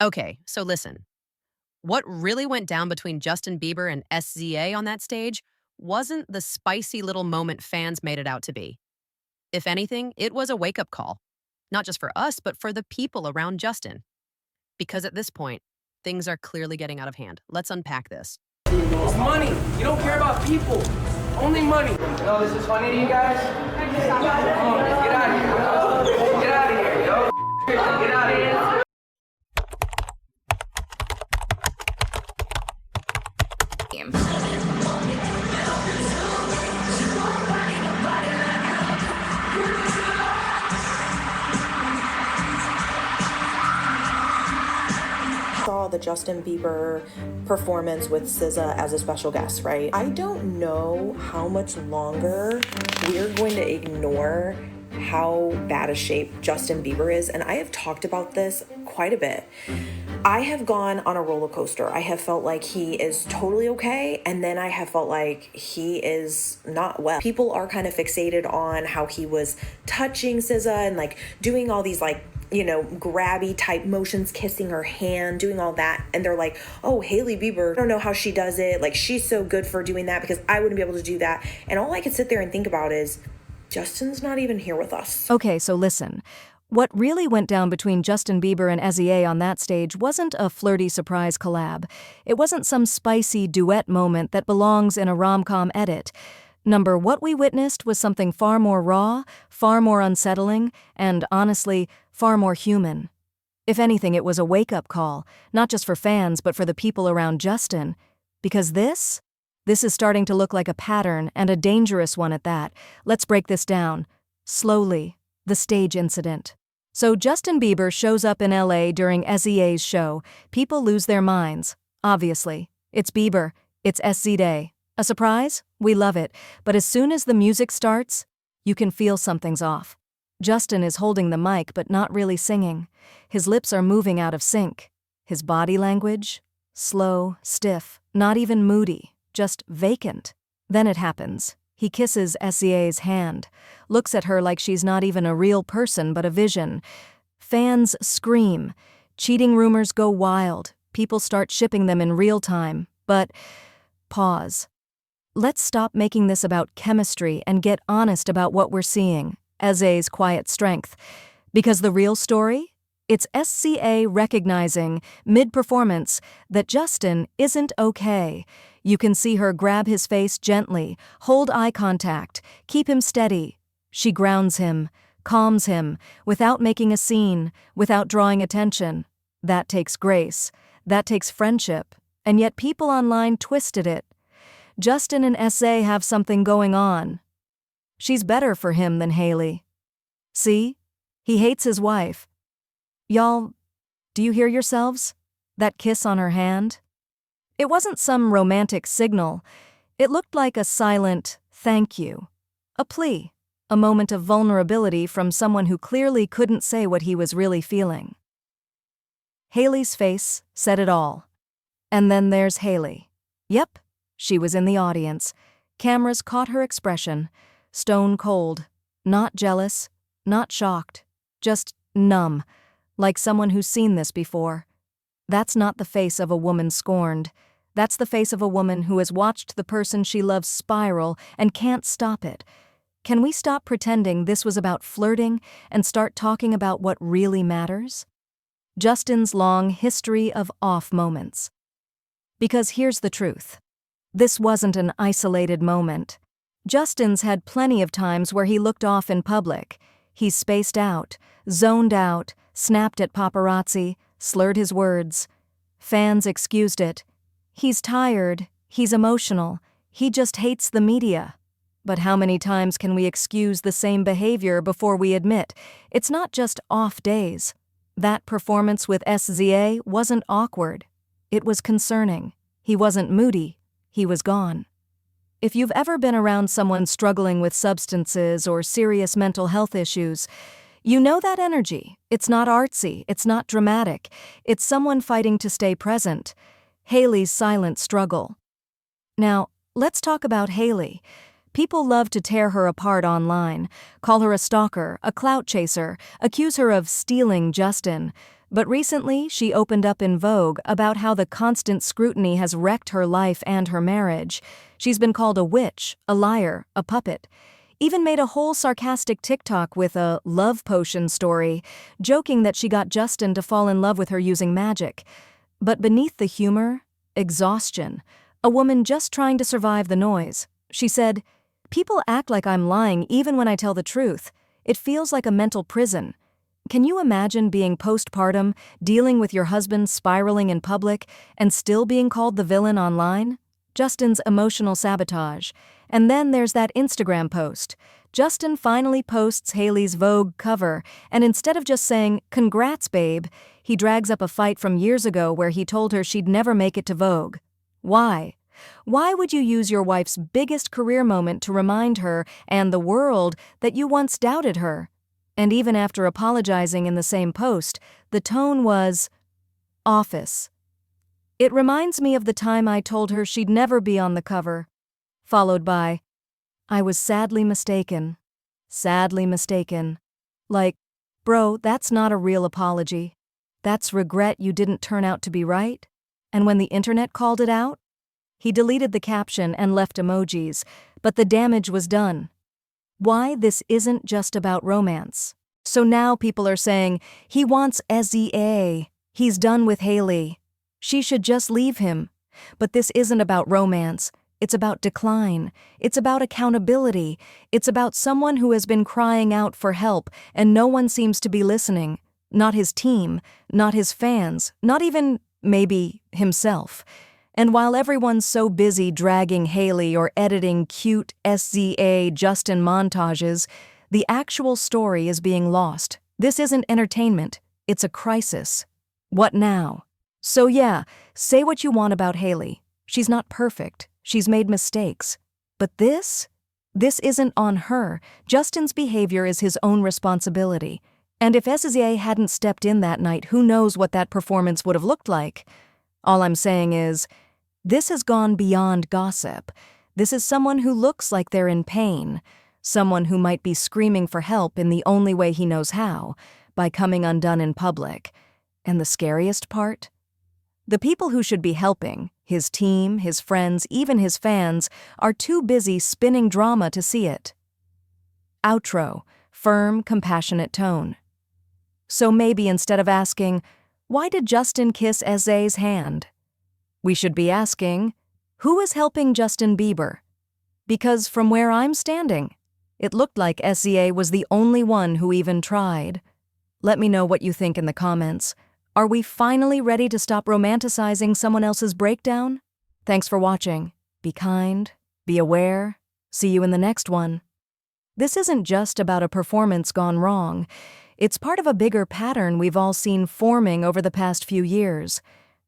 Okay, so listen. What really went down between Justin Bieber and SZA on that stage wasn't the spicy little moment fans made it out to be. If anything, it was a wake up call, not just for us, but for the people around Justin. Because at this point, things are clearly getting out of hand. Let's unpack this. It's money. You don't care about people. Only money. No, this is funny to you guys? Come on, get out of here. Get out of here, yo. Get out of here. Saw the Justin Bieber performance with SZA as a special guest, right? I don't know how much longer we're going to ignore how bad a shape Justin Bieber is, and I have talked about this quite a bit. I have gone on a roller coaster. I have felt like he is totally okay, and then I have felt like he is not well. People are kind of fixated on how he was touching SZA and like doing all these grabby type motions, kissing her hand, doing all that. And they're like, oh, Hailey Bieber, I don't know how she does it. Like, she's so good for doing that because I wouldn't be able to do that. And all I could sit there and think about is, Justin's not even here with us. Okay, so listen. What really went down between Justin Bieber and SZA on that stage wasn't a flirty surprise collab. It wasn't some spicy duet moment that belongs in a rom-com edit. What we witnessed was something far more raw, far more unsettling, and honestly, far more human. If anything, it was a wake-up call, not just for fans, but for the people around Justin. Because this is starting to look like a pattern, and a dangerous one at that. Let's break this down. Slowly, the stage incident. So Justin Bieber shows up in LA during SZA's show. People lose their minds. Obviously. It's Bieber. It's SZA. A surprise? We love it. But as soon as the music starts, you can feel something's off. Justin is holding the mic but not really singing. His lips are moving out of sync. His body language? Slow, stiff, not even moody, just vacant. Then it happens. He kisses SZA's hand, looks at her like she's not even a real person but a vision. Fans scream. Cheating rumors go wild. People start shipping them in real time. But pause. Let's stop making this about chemistry and get honest about what we're seeing, SZA's quiet strength. Because the real story? It's SZA recognizing, mid-performance, that Justin isn't okay. You can see her grab his face gently, hold eye contact, keep him steady. She grounds him, calms him, without making a scene, without drawing attention. That takes grace. That takes friendship. And yet people online twisted it. Justin and SZA have something going on. She's better for him than Hailey. See? He hates his wife. Y'all, do you hear yourselves? That kiss on her hand? It wasn't some romantic signal. It looked like a silent thank you. A plea. A moment of vulnerability from someone who clearly couldn't say what he was really feeling. Hailey's face said it all. And then there's Hailey. Yep, she was in the audience. Cameras caught her expression. Stone cold. Not jealous. Not shocked. Just numb. Like someone who's seen this before. That's not the face of a woman scorned. That's the face of a woman who has watched the person she loves spiral and can't stop it. Can we stop pretending this was about flirting and start talking about what really matters? Justin's long history of off moments. Because here's the truth. This wasn't an isolated moment. Justin's had plenty of times where he looked off in public. He's spaced out, zoned out, snapped at paparazzi, slurred his words. Fans excused it. He's tired, he's emotional, he just hates the media. But how many times can we excuse the same behavior before we admit it's not just off days? That performance with SZA wasn't awkward. It was concerning. He wasn't moody. He was gone. If you've ever been around someone struggling with substances or serious mental health issues, you know that energy. It's not artsy. It's not dramatic. It's someone fighting to stay present. Hailey's silent struggle. Now, let's talk about Hailey. People love to tear her apart online, call her a stalker, a clout chaser, accuse her of stealing Justin. But recently, she opened up in Vogue about how the constant scrutiny has wrecked her life and her marriage. She's been called a witch, a liar, a puppet. Even made a whole sarcastic TikTok with a love potion story, joking that she got Justin to fall in love with her using magic. But beneath the humor, exhaustion. A woman just trying to survive the noise. She said, "People act like I'm lying even when I tell the truth. It feels like a mental prison. Can you imagine being postpartum, dealing with your husband spiraling in public, and still being called the villain online?" Justin's emotional sabotage. And then there's that Instagram post. Justin finally posts Hailey's Vogue cover, and instead of just saying, "Congrats, babe," he drags up a fight from years ago where he told her she'd never make it to Vogue. Why? Why would you use your wife's biggest career moment to remind her and the world that you once doubted her? And even after apologizing in the same post, the tone was office. "It reminds me of the time I told her she'd never be on the cover," followed by, "I was sadly mistaken. Sadly mistaken." Like, bro, that's not a real apology. That's regret you didn't turn out to be right. And when the internet called it out, he deleted the caption and left emojis, but the damage was done. Why this isn't just about romance. So now people are saying, he wants SZA. He's done with Hailey. She should just leave him. But this isn't about romance. It's about decline. It's about accountability. It's about someone who has been crying out for help and no one seems to be listening. Not his team, not his fans, not even, maybe, himself. And while everyone's so busy dragging Hailey or editing cute SZA Justin montages, the actual story is being lost. This isn't entertainment. It's a crisis. What now? So yeah, say what you want about Hailey. She's not perfect. She's made mistakes. But this isn't on her. Justin's behavior is his own responsibility. And if SZA hadn't stepped in that night, who knows what that performance would have looked like? All I'm saying is, this has gone beyond gossip. This is someone who looks like they're in pain. Someone who might be screaming for help in the only way he knows how, by coming undone in public. And the scariest part? The people who should be helping, his team, his friends, even his fans, are too busy spinning drama to see it. Outro, firm, compassionate tone. So maybe instead of asking, why did Justin kiss SZA's hand? We should be asking, who is helping Justin Bieber? Because from where I'm standing, it looked like SZA was the only one who even tried. Let me know what you think in the comments. Are we finally ready to stop romanticizing someone else's breakdown? Thanks for watching. Be kind, be aware. See you in the next one. This isn't just about a performance gone wrong. It's part of a bigger pattern we've all seen forming over the past few years.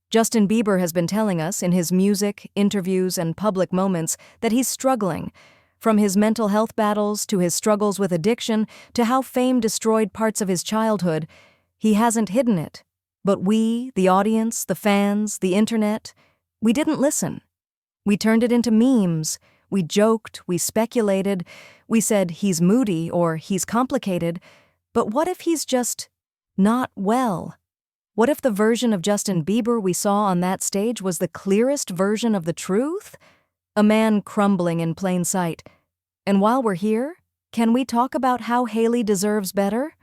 Justin Bieber has been telling us in his music, interviews, and public moments that he's struggling. From his mental health battles to his struggles with addiction to how fame destroyed parts of his childhood, he hasn't hidden it. But we, the audience, the fans, the internet, we didn't listen. We turned it into memes. We joked, we speculated, we said he's moody or he's complicated. But what if he's just not well? What if the version of Justin Bieber we saw on that stage was the clearest version of the truth? A man crumbling in plain sight. And while we're here, can we talk about how Hailey deserves better?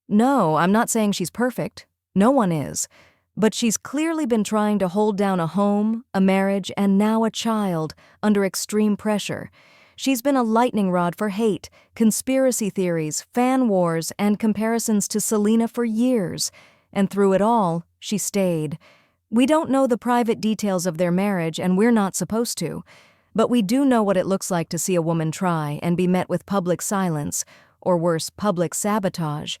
No, I'm not saying she's perfect. No one is. But she's clearly been trying to hold down a home, a marriage, and now a child under extreme pressure. She's been a lightning rod for hate, conspiracy theories, fan wars, and comparisons to Selena for years. And through it all, she stayed. We don't know the private details of their marriage, and we're not supposed to. But we do know what it looks like to see a woman try and be met with public silence, or worse, public sabotage.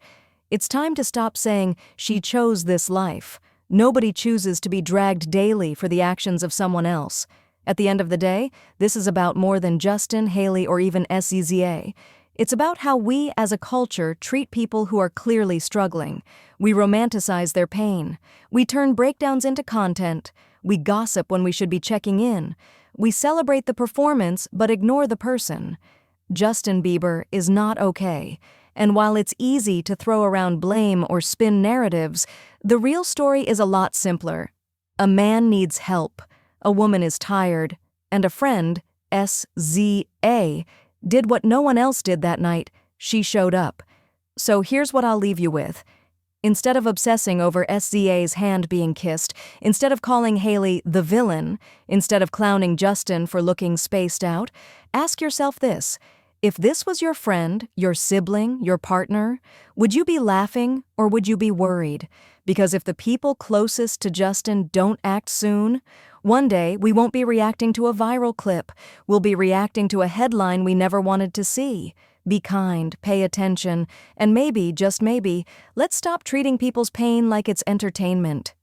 It's time to stop saying, she chose this life. Nobody chooses to be dragged daily for the actions of someone else. At the end of the day, this is about more than Justin, Hailey, or even SZA. It's about how we, as a culture, treat people who are clearly struggling. We romanticize their pain. We turn breakdowns into content. We gossip when we should be checking in. We celebrate the performance but ignore the person. Justin Bieber is not okay, And while it's easy to throw around blame or spin narratives, the real story is a lot simpler. A man needs help, a woman is tired, and a friend, SZA, did what no one else did that night. She showed up. So here's what I'll leave you with. Instead of obsessing over SZA's hand being kissed, instead of calling Hailey the villain, instead of clowning Justin for looking spaced out, ask yourself this. If this was your friend, your sibling, your partner, would you be laughing or would you be worried? Because if the people closest to Justin don't act soon, one day we won't be reacting to a viral clip. We'll be reacting to a headline we never wanted to see. Be kind, pay attention, and maybe, just maybe, let's stop treating people's pain like it's entertainment.